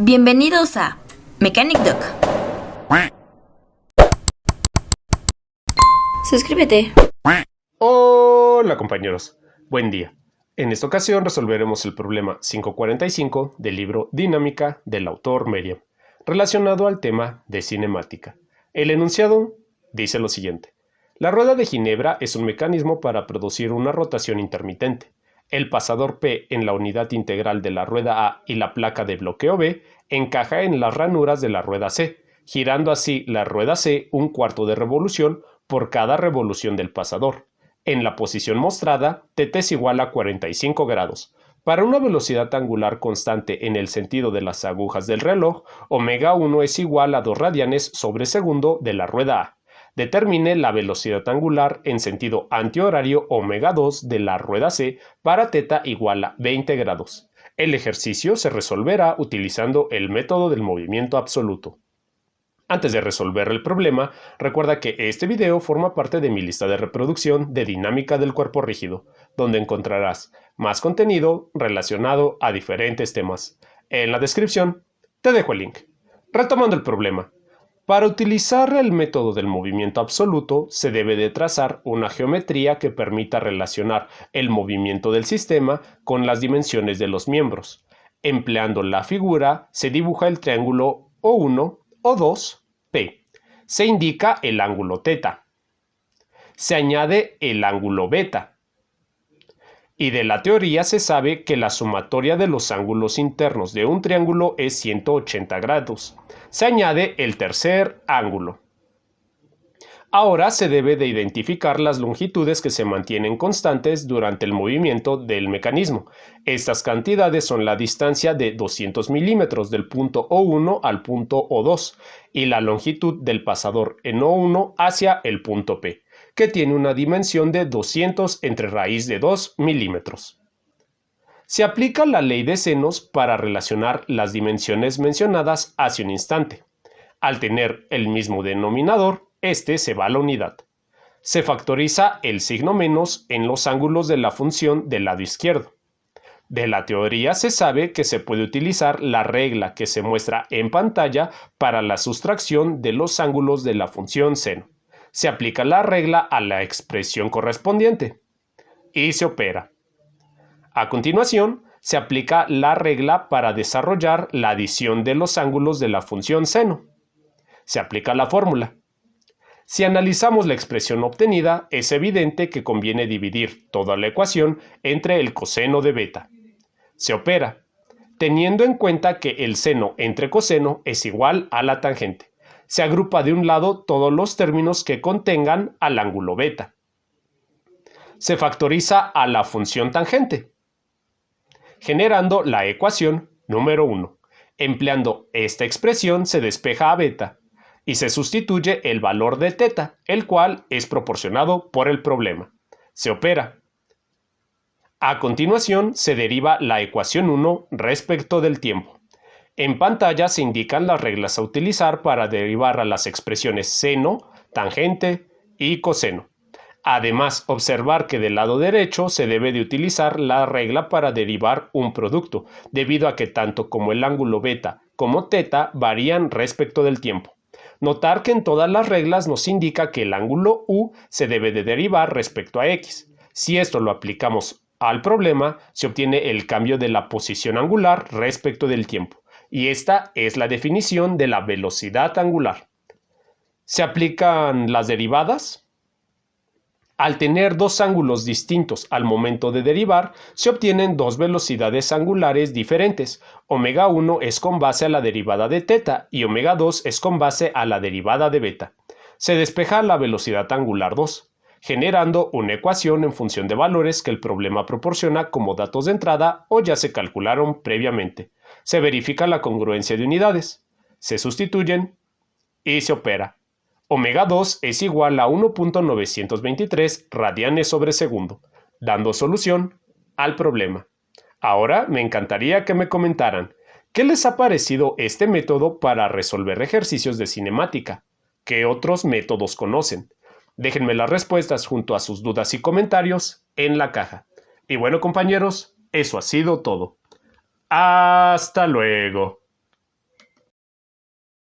Bienvenidos a Mechanic Duck. Suscríbete. Hola compañeros, buen día. En esta ocasión resolveremos el problema 545 del libro Dinámica del autor Merriam, relacionado al tema de cinemática. El enunciado dice lo siguiente. La rueda de Ginebra es un mecanismo para producir una rotación intermitente. El pasador P en la unidad integral de la rueda A y la placa de bloqueo B encaja en las ranuras de la rueda C, girando así la rueda C un cuarto de revolución por cada revolución del pasador. En la posición mostrada, θ es igual a 45 grados. Para una velocidad angular constante en el sentido de las agujas del reloj, ω1 es igual a 2 radianes sobre segundo de la rueda A. Determine la velocidad angular en sentido antihorario ω2 de la rueda C para θ igual a 20 grados. El ejercicio se resolverá utilizando el método del movimiento absoluto. Antes de resolver el problema, recuerda que este video forma parte de mi lista de reproducción de dinámica del cuerpo rígido, donde encontrarás más contenido relacionado a diferentes temas. En la descripción te dejo el link. Retomando el problema. Para utilizar el método del movimiento absoluto, se debe de trazar una geometría que permita relacionar el movimiento del sistema con las dimensiones de los miembros. Empleando la figura, se dibuja el triángulo O1, O2, P. Se indica el ángulo θ. Se añade el ángulo beta. Y de la teoría se sabe que la sumatoria de los ángulos internos de un triángulo es 180 grados. Se añade el tercer ángulo. Ahora se debe de identificar las longitudes que se mantienen constantes durante el movimiento del mecanismo. Estas cantidades son la distancia de 200 milímetros del punto O1 al punto O2 y la longitud del pasador en O1 hacia el punto P, que tiene una dimensión de 200 entre raíz de 2 milímetros. Se aplica la ley de senos para relacionar las dimensiones mencionadas hace un instante. Al tener el mismo denominador, este se va a la unidad. Se factoriza el signo menos en los ángulos de la función del lado izquierdo. De la teoría se sabe que se puede utilizar la regla que se muestra en pantalla para la sustracción de los ángulos de la función seno. Se aplica la regla a la expresión correspondiente y se opera. A continuación, se aplica la regla para desarrollar la adición de los ángulos de la función seno. Se aplica la fórmula. Si analizamos la expresión obtenida, es evidente que conviene dividir toda la ecuación entre el coseno de beta. Se opera, teniendo en cuenta que el seno entre coseno es igual a la tangente. Se agrupa de un lado todos los términos que contengan al ángulo beta. Se factoriza a la función tangente, generando la ecuación número 1. Empleando esta expresión se despeja a beta y se sustituye el valor de θ, el cual es proporcionado por el problema. Se opera. A continuación se deriva la ecuación 1 respecto del tiempo. En pantalla se indican las reglas a utilizar para derivar a las expresiones seno, tangente y coseno. Además, observar que del lado derecho se debe de utilizar la regla para derivar un producto, debido a que tanto como el ángulo beta como θ varían respecto del tiempo. Notar que en todas las reglas nos indica que el ángulo U se debe de derivar respecto a X. Si esto lo aplicamos al problema, se obtiene el cambio de la posición angular respecto del tiempo. Y esta es la definición de la velocidad angular. ¿Se aplican las derivadas? Al tener dos ángulos distintos al momento de derivar, se obtienen dos velocidades angulares diferentes. ω1 es con base a la derivada de θ y ω2 es con base a la derivada de beta. Se despeja la velocidad angular 2, generando una ecuación en función de valores que el problema proporciona como datos de entrada o ya se calcularon previamente. Se verifica la congruencia de unidades, se sustituyen y se opera. ω2 es igual a 1.923 radianes sobre segundo, dando solución al problema. Ahora me encantaría que me comentaran, ¿qué les ha parecido este método para resolver ejercicios de cinemática? ¿Qué otros métodos conocen? Déjenme las respuestas junto a sus dudas y comentarios en la caja. Y bueno, compañeros, eso ha sido todo. ¡Hasta luego!